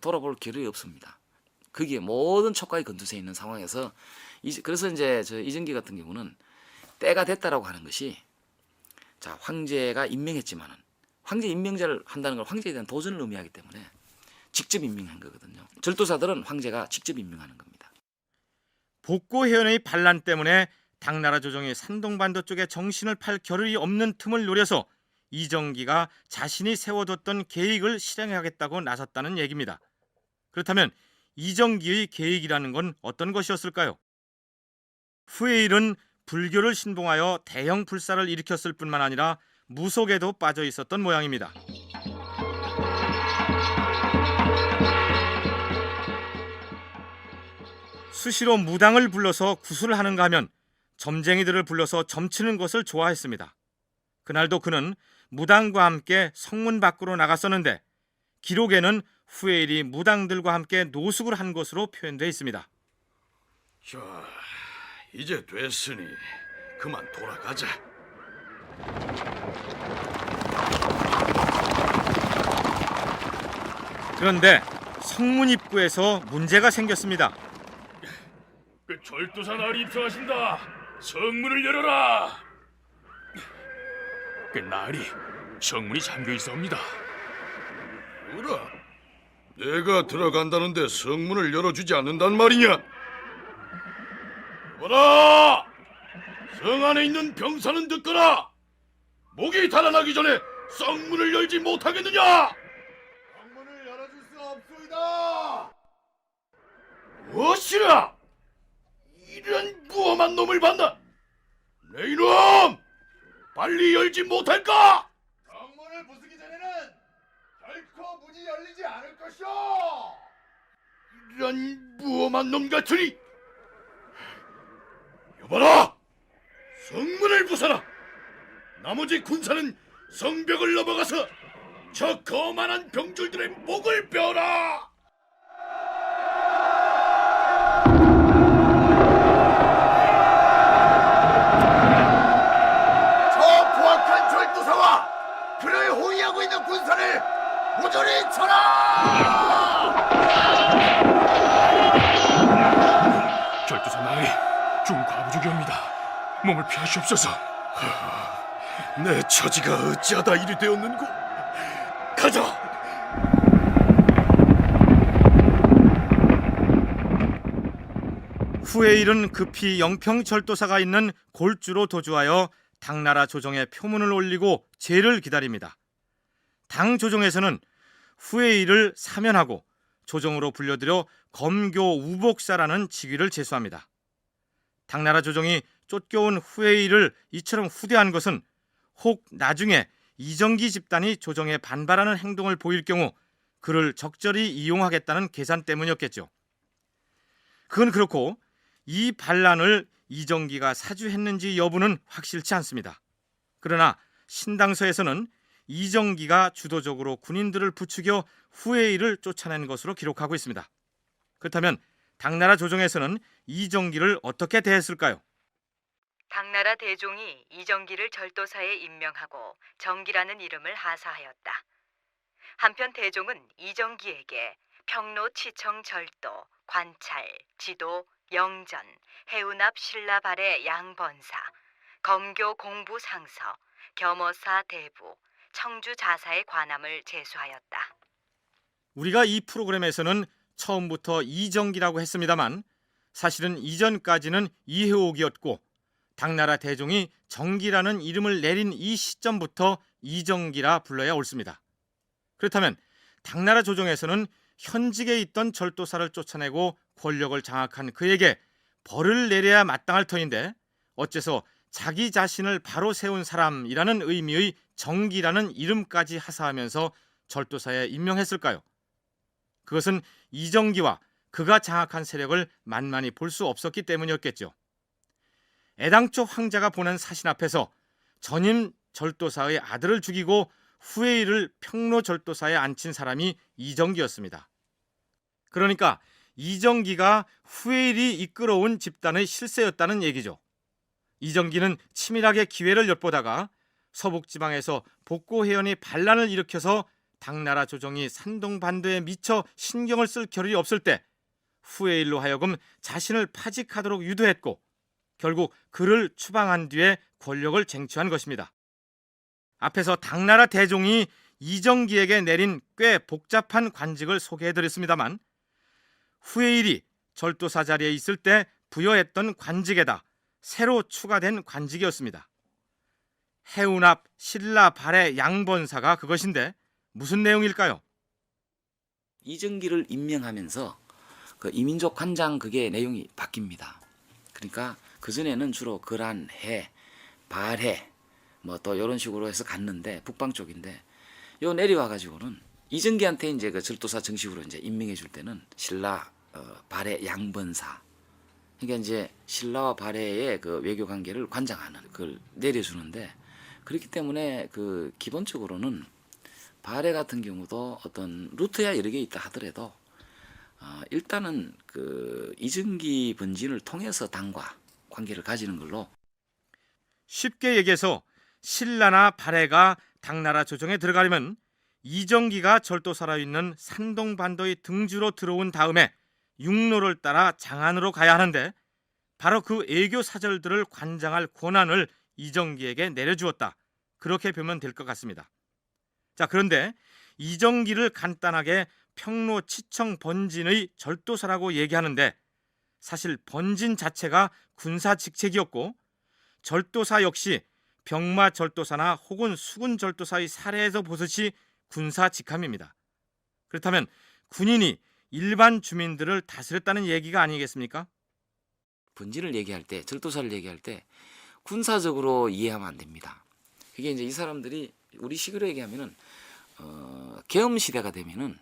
돌아볼 길이 없습니다. 거기에 모든 촉각이 건두세 있는 상황에서 그래서 이제 저 이정기 같은 경우는 때가 됐다라고 하는 것이, 자, 황제가 임명했지만은 황제 임명제를 한다는 걸 황제에 대한 도전을 의미하기 때문에 직접 임명한 거거든요. 절도사들은 황제가 직접 임명하는 겁니다. 복고회원의 반란 때문에 당나라 조정이 산동반도 쪽에 정신을 팔 겨를이 없는 틈을 노려서 이정기가 자신이 세워뒀던 계획을 실행하겠다고 나섰다는 얘기입니다. 그렇다면 이정기의 계획이라는 건 어떤 것이었을까요? 후에일은 불교를 신봉하여 대형 불사를 일으켰을 뿐만 아니라 무속에도 빠져 있었던 모양입니다. 수시로 무당을 불러서 구슬을 하는가 하면 점쟁이들을 불러서 점치는 것을 좋아했습니다. 그날도 그는 무당과 함께 성문 밖으로 나갔었는데 기록에는 후에일이 무당들과 함께 노숙을 한 것으로 표현되어 있습니다. 자, 이제 됐으니 그만 돌아가자. 그런데 성문 입구에서 문제가 생겼습니다. 그 절도사 날이 입성하신다. 성문을 열어라. 그 날이 성문이 잠겨 있사옵니다. 뭐라? 내가 들어간다는데 성문을 열어주지 않는단 말이냐? 뭐라! 성 안에 있는 병사는 듣거라! 목이 달아나기 전에 성문을 열지 못하겠느냐? 성문을 열어줄 수 없소이다. 무엇이라! 이런 무엄한 놈을 봤나? 내 이놈! 빨리 열지 못할까? 성문을 부수기 전에는 결코 문이 열리지 않을 것이오. 이런 무엄한 놈 같으니! 여봐라! 성문을 부숴라! 나머지 군사는 성벽을 넘어가서 저 거만한 병졸들의 목을 베어라! 저 포악한 절도사와 그를 호위하고 있는 군사를 모조리 쳐라! 절도사 날이 중과부족이옵니다. 몸을 피하시옵소서. 내 처지가 어찌하다 이리 되었는고? 가자! 후에일은 급히 영평절도사가 있는 골주로 도주하여 당나라 조정에 표문을 올리고 제를 기다립니다. 당 조정에서는 후에일을 사면하고 조정으로 불려들여 검교 우복사라는 직위를 제수합니다. 당나라 조정이 쫓겨온 후에일을 이처럼 후대한 것은 혹 나중에 이정기 집단이 조정에 반발하는 행동을 보일 경우 그를 적절히 이용하겠다는 계산 때문이었겠죠. 그건 그렇고 이 반란을 이정기가 사주했는지 여부는 확실치 않습니다. 그러나 신당서에서는 이정기가 주도적으로 군인들을 부추겨 후에일을 쫓아낸 것으로 기록하고 있습니다. 그렇다면 당나라 조정에서는 이정기를 어떻게 대했을까요? 당나라 대종이 이정기를 절도사에 임명하고 정기라는 이름을 하사하였다. 한편 대종은 이정기에게 평로 치청 절도, 관찰, 지도, 영전, 해운압 신라발의 양번사, 검교 공부 상서, 겸허사 대부, 청주 자사의 관함을 제수하였다. 우리가 이 프로그램에서는 처음부터 이정기라고 했습니다만 사실은 이전까지는 이해옥이었고 당나라 대종이 정기라는 이름을 내린 이 시점부터 이정기라 불러야 옳습니다. 그렇다면 당나라 조정에서는 현직에 있던 절도사를 쫓아내고 권력을 장악한 그에게 벌을 내려야 마땅할 터인데 어째서 자기 자신을 바로 세운 사람이라는 의미의 정기라는 이름까지 하사하면서 절도사에 임명했을까요? 그것은 이정기와 그가 장악한 세력을 만만히 볼 수 없었기 때문이었겠죠. 애당초 황자가 보낸 사신 앞에서 전임 절도사의 아들을 죽이고 후에일을 평로 절도사에 앉힌 사람이 이정기였습니다. 그러니까 이정기가 후에일이 이끌어온 집단의 실세였다는 얘기죠. 이정기는 치밀하게 기회를 엿보다가 서북지방에서 복고해연이 반란을 일으켜서 당나라 조정이 산동반도에 미쳐 신경을 쓸 겨를이 없을 때 후에일로 하여금 자신을 파직하도록 유도했고 결국 그를 추방한 뒤에 권력을 쟁취한 것입니다. 앞에서 당나라 대종이 이정기에게 내린 꽤 복잡한 관직을 소개해드렸습니다만 후에일이 절도사 자리에 있을 때 부여했던 관직에다 새로 추가된 관직이었습니다. 해운압 신라발의 양번사가 그것인데 무슨 내용일까요? 이정기를 임명하면서 그 이민족 관장 그게 내용이 바뀝니다. 그러니까 그전에는 주로 거란, 해, 발해 뭐 또 이런 식으로 해서 갔는데 북방 쪽인데 요 내려와 가지고는 이정기한테 이제 그 절도사 정식으로 이제 임명해 줄 때는 신라 발해 양번사 그러니까 이제 신라와 발해의 그 외교 관계를 관장하는 그걸 내려주는데 그렇기 때문에 그 기본적으로는 발해 같은 경우도 어떤 루트야 여러 개 있다 하더라도 일단은 그 이정기 번진을 통해서 당과 관계를 가지는 걸로 쉽게 얘기해서 신라나 발해가 당나라 조정에 들어가려면 이정기가 절도사로 있는 산동반도의 등주로 들어온 다음에 육로를 따라 장안으로 가야 하는데 바로 그 애교 사절들을 관장할 권한을 이정기에게 내려주었다. 그렇게 보면 될 것 같습니다. 자, 그런데 이정기를 간단하게 평로 치청 번진의 절도사라고 얘기하는데 사실 번진 자체가 군사 직책이었고 절도사 역시 병마 절도사나 혹은 수군 절도사의 사례에서 보듯이 군사 직함입니다. 그렇다면 군인이 일반 주민들을 다스렸다는 얘기가 아니겠습니까? 번진을 얘기할 때, 절도사를 얘기할 때 군사적으로 이해하면 안 됩니다. 그게 이제 이 사람들이 우리 식으로 얘기하면은 계엄 시대가 되면은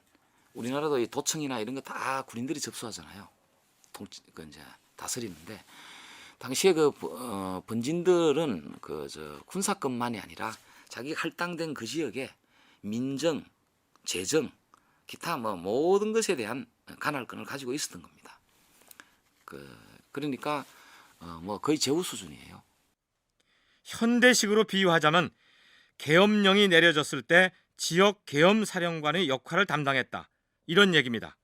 우리나라도 이 도청이나 이런 거 다 군인들이 접수하잖아요. 그 이제 다스리는데 당시에 그 번진들은 군사권만이 아니라 자기 할당된 그 지역에 민정, 재정, 기타 뭐 모든 것에 대한 관할권을 가지고 있었던 겁니다. 그러니까 뭐 거의 제후 수준이에요. 현대식으로 비유하자면 계엄령이 내려졌을 때 지역 계엄 사령관의 역할을 담당했다. 이런 얘기입니다.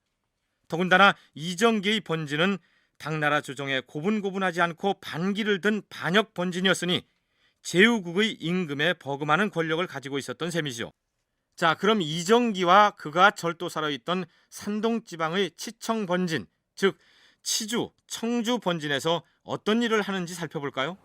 더군다나 이정기의 번진은 당나라 조정에 고분고분하지 않고 반기를 든 반역 번진이었으니 제후국의 임금에 버금하는 권력을 가지고 있었던 셈이죠. 자, 그럼 이정기와 그가 절도사로 있던 산동 지방의 치청 번진, 즉 치주, 청주 번진에서 어떤 일을 하는지 살펴볼까요?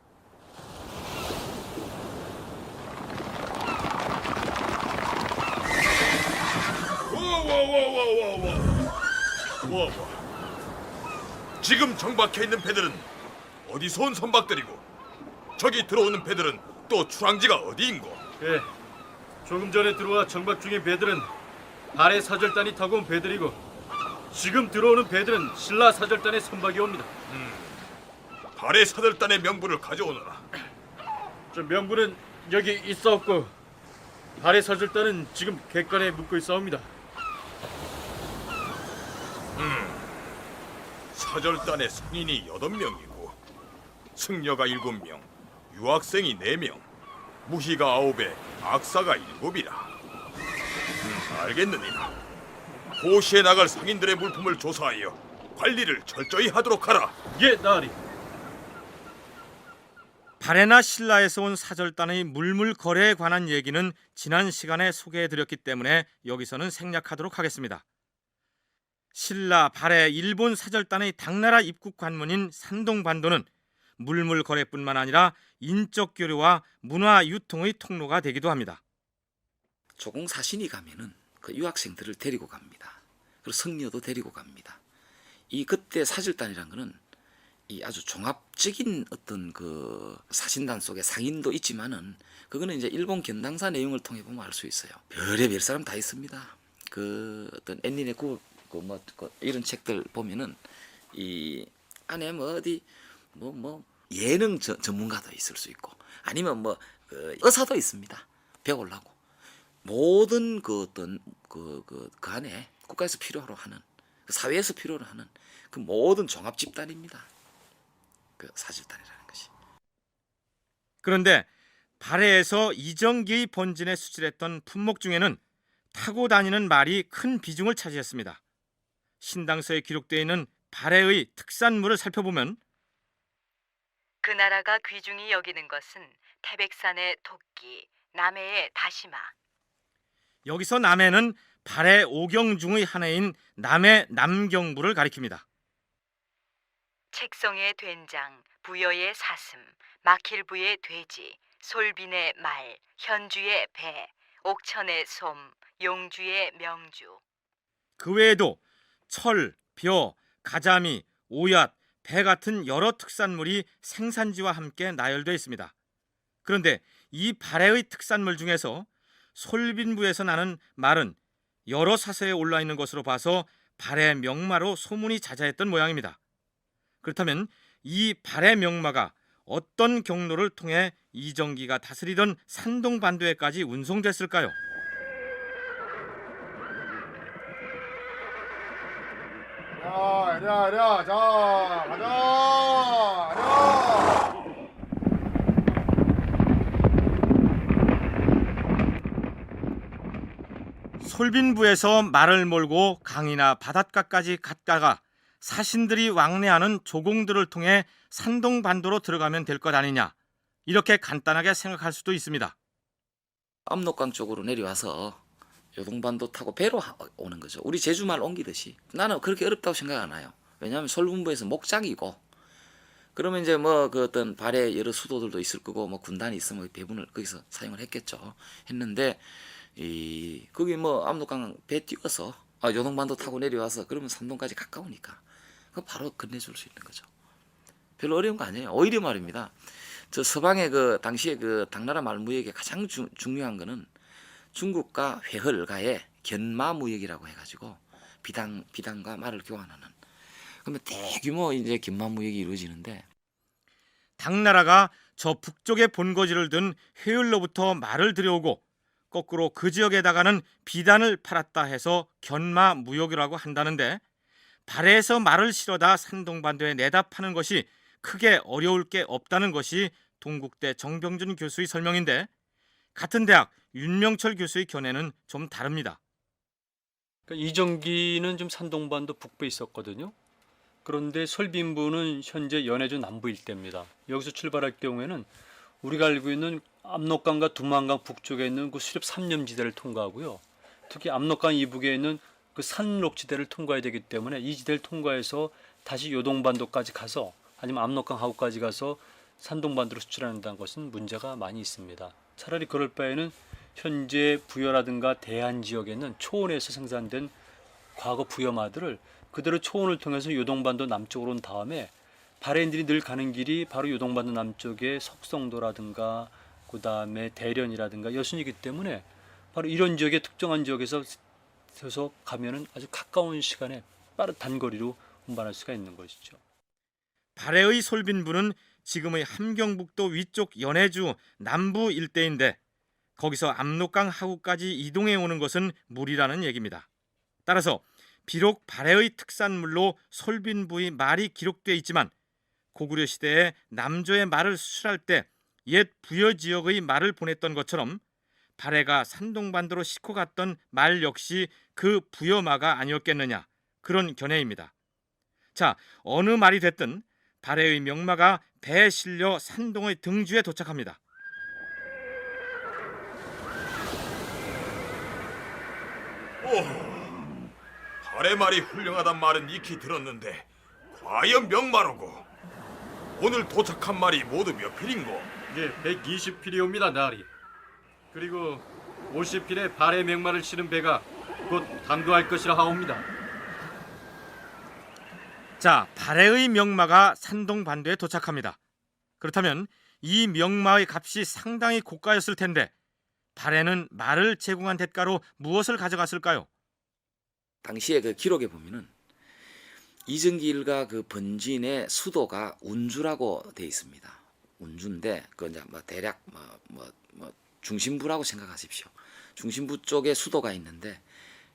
와. 지금 정박해 있는 배들은 어디서 온 선박들이고 저기 들어오는 배들은 또 출항지가 어디인고? 예, 조금 전에 들어와 정박 중인 배들은 발해 사절단이 타고 온 배들이고 지금 들어오는 배들은 신라 사절단의 선박이 옵니다. 발해 사절단의 명부를 가져오너라. 저 명부는 여기 있사옵고 발해 사절단은 지금 객관에 묵고 있사옵니다. 사절단의 성인이 8명이고 승려가 7명, 유학생이 4명, 무희가 9에 악사가 7이라. 알겠느니라. 고시에 나갈 상인들의 물품을 조사하여 관리를 철저히 하도록 하라. 예, 나으리. 발해나 신라에서 온 사절단의 물물 거래에 관한 얘기는 지난 시간에 소개해드렸기 때문에 여기서는 생략하도록 하겠습니다. 신라, 발해, 일본 사절단의 당나라 입국 관문인 산동반도는 물물 거래뿐만 아니라 인적 교류와 문화 유통의 통로가 되기도 합니다. 조공 사신이 가면은 그 유학생들을 데리고 갑니다. 그리고 성녀도 데리고 갑니다. 이 그때 사절단이란 거는 이 아주 종합적인 어떤 그 사신단 속에 상인도 있지만은 그거는 이제 일본 견당사 내용을 통해 보면 알 수 있어요. 별의별 사람 다 있습니다. 그 어떤 앤린의 이런 책들 보면은 이 안에 뭐 어디 뭐 예능 전문가도 있을 수 있고 아니면 그 의사도 있습니다. 배우려고 모든 그 어떤 그 안에 국가에서 필요로 하는 사회에서 필요로 하는 그 모든 종합 집단입니다. 그 사절단이라는 것이. 그런데 발해에서 이정기의 번진에 수출했던 품목 중에는 타고 다니는 말이 큰 비중을 차지했습니다. 신당서에 기록되어 있는 발해의 특산물을 살펴보면 그 나라가 귀중히 여기는 것은 태백산의 토끼, 남해의 다시마. 여기서 남해는 발해 오경 중의 하나인 남해 남경부를 가리킵니다. 책성의 된장, 부여의 사슴, 마킬부의 돼지, 솔빈의 말, 현주의 배, 옥천의 솜, 용주의 명주. 그 외에도 철, 벼, 가자미, 오얏, 배 같은 여러 특산물이 생산지와 함께 나열되어 있습니다. 그런데 이 발해의 특산물 중에서 솔빈부에서 나는 말은 여러 사서에 올라 있는 것으로 봐서 발해 명마로 소문이 자자했던 모양입니다. 그렇다면 이 발해 명마가 어떤 경로를 통해 이정기가 다스리던 산동반도에까지 운송됐을까요? 자, 가자. 솔빈부에서 말을 몰고 강이나 바닷가까지 갔다가 사신들이 왕래하는 조공들을 통해 산동반도로 들어가면 될 것 아니냐, 이렇게 간단하게 생각할 수도 있습니다. 압록강 쪽으로 내려와서 요동반도 타고 배로 오는 거죠. 우리 제주말 옮기듯이. 나는 그렇게 어렵다고 생각 안 해요. 왜냐하면 솔분부에서 목장이고, 그러면 이제 뭐 그 어떤 발해 여러 수도들도 있을 거고, 뭐 군단이 있으면 배분을 거기서 사용을 했겠죠. 했는데 거기 뭐 압록강 배 띄워서 요동반도 타고 내려와서 그러면 산동까지 가까우니까 그 바로 건네줄 수 있는 거죠. 별로 어려운 거 아니에요. 오히려 말입니다. 저 서방의 그 당시에 그 당나라 말 무역에 가장 중요한 거는 중국과 회헐가의 견마 무역이라고 해가지고 비단과 말을 교환하는. 그러면 대규모 이제 견마 무역이 이루어지는데, 당나라가 저 북쪽의 본거지를 든 회율로부터 말을 들여오고 거꾸로 그 지역에다가는 비단을 팔았다 해서 견마 무역이라고 한다는데, 발해에서 말을 실어다 산동반도에 내다 파는 것이 크게 어려울 게 없다는 것이 동국대 정병준 교수의 설명인데, 같은 대학 윤명철 교수의 견해는 좀 다릅니다. 그러니까 이정기는 좀 산동반도 북부에 있었거든요. 그런데 솔빈부는 현재 연해주 남부 일대입니다. 여기서 출발할 경우에는 우리가 알고 있는 압록강과 두만강 북쪽에 있는 그 수렵 삼염지대를 통과하고요. 특히 압록강 이북에 있는 그 산록지대를 통과해야 되기 때문에 이 지대를 통과해서 다시 요동반도까지 가서, 아니면 압록강 하구까지 가서 산동반도로 수출한다는 것은 문제가 많이 있습니다. 차라리 그럴 바에는 현재 부여라든가 대한 지역에 있는 초원에서 생산된 과거 부여마들을 그대로 초원을 통해서 요동반도 남쪽으로 온 다음에 발해인들이 늘 가는 길이 바로 요동반도 남쪽의 석성도라든가 그 다음에 대련이라든가 여순이기 때문에 바로 이런 지역의 특정한 지역에서 가면은 아주 가까운 시간에 빠른 단거리로 운반할 수가 있는 것이죠. 발해의 솔빈부는 지금의 함경북도 위쪽 연해주 남부 일대인데, 거기서 압록강 하구까지 이동해 오는 것은 무리라는 얘기입니다. 따라서 비록 발해의 특산물로 솔빈부의 말이 기록되어 있지만, 고구려 시대에 남조의 말을 수출할 때 옛 부여 지역의 말을 보냈던 것처럼 발해가 산동반도로 싣고 갔던 말 역시 그 부여마가 아니었겠느냐, 그런 견해입니다. 자, 어느 말이 됐든 발해의 명마가 배에 실려 산동의 등주에 도착합니다. 발해 말이 훌륭하단 말은 익히 들었는데 과연 명마로고, 오늘 도착한 말이 모두 몇 필인고? 예, 120필이옵니다, 나리. 그리고 50필의 발해 명마를 실은 배가 곧 당도할 것이라 하옵니다. 자, 발해의 명마가 산동반도에 도착합니다. 그렇다면 이 명마의 값이 상당히 고가였을 텐데, 발해는 말을 제공한 대가로 무엇을 가져갔을까요? 당시에 그 기록에 보면은 이정기 일가 그 번진의 수도가 운주라고 돼 있습니다. 운주인데 그 이제 뭐 대략 뭐 중심부라고 생각하십시오. 중심부 쪽에 수도가 있는데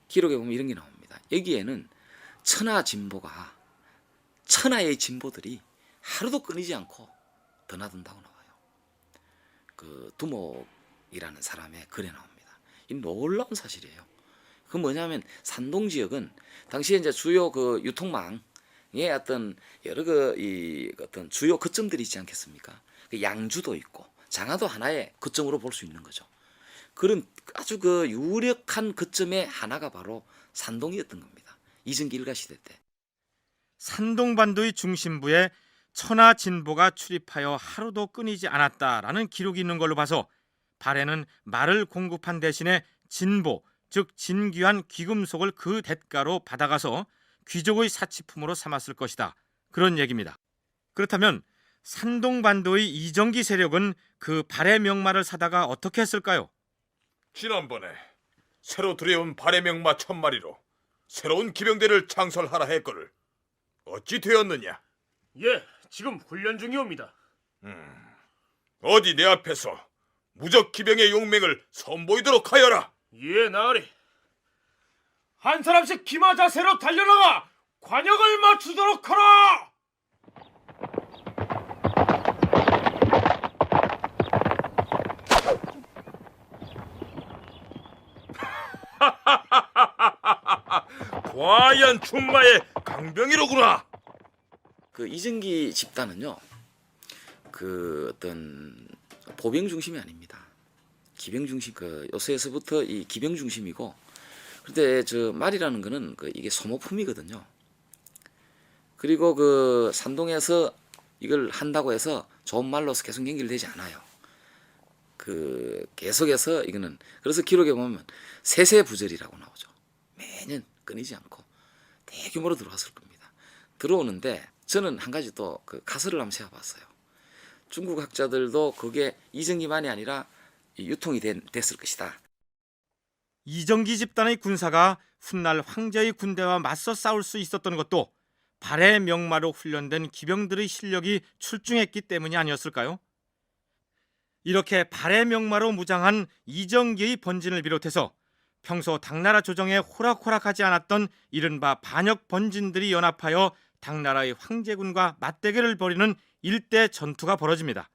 기록에 보면 이런 게 나옵니다. 여기에는 천하의 진보들이 하루도 끊이지 않고 드나든다고 나와요. 그 두목이라는 사람의 글에 나옵니다. 이 놀라운 사실이에요. 그 뭐냐면 산동 지역은 당시에 이제 주요 그 유통망의 어떤 여러 이 어떤 주요 거점들이 있지 않겠습니까? 그 양주도 있고 장하도 하나의 거점으로 볼 수 있는 거죠. 그런 아주 그 유력한 거점의 하나가 바로 산동이었던 겁니다. 이정기 일가 시대 때. 산동반도의 중심부에 천하진보가 출입하여 하루도 끊이지 않았다라는 기록이 있는 걸로 봐서 발해는 말을 공급한 대신에 진보, 즉 진귀한 귀금속을 그 대가로 받아가서 귀족의 사치품으로 삼았을 것이다, 그런 얘기입니다. 그렇다면 산동반도의 이정기 세력은 그 발해 명마를 사다가 어떻게 했을까요? 지난번에 새로 들여온 발해 명마 1000마리로 새로운 기병대를 창설하라 했거늘 어찌 되었느냐? 예, 지금 훈련 중이옵니다. 어디 내 앞에서 무적 기병의 용맹을 선보이도록 하여라. 예, 나으리. 한 사람씩 기마 자세로 달려나가 관역을 맞추도록 하라. 과연 춘마의 장병이로구나. 그 이정기 집단은요, 그 어떤 보병 중심이 아닙니다. 기병 중심, 그 요새에서부터 이 기병 중심이고, 그런데 저 말이라는 거는 그 이게 소모품이거든요. 그리고 그 산동에서 이걸 한다고 해서 좋은 말로서 계속 연결되지 않아요. 그 계속해서 이거는, 그래서 기록에 보면 세세부절이라고 나오죠. 매년 끊이지 않고 대규모로 들어왔을 겁니다. 들어오는데 저는 한 가지 또 그 가설을 한번 세워봤어요. 중국 학자들도 그게 이정기만이 아니라 유통이 됐을 것이다. 이정기 집단의 군사가 훗날 황제의 군대와 맞서 싸울 수 있었던 것도 발의 명마로 훈련된 기병들의 실력이 출중했기 때문이 아니었을까요? 이렇게 발의 명마로 무장한 이정기의 번진을 비롯해서 평소 당나라 조정에 호락호락하지 않았던 이른바 반역 번진들이 연합하여 당나라의 황제군과 맞대결을 벌이는 일대 전투가 벌어집니다.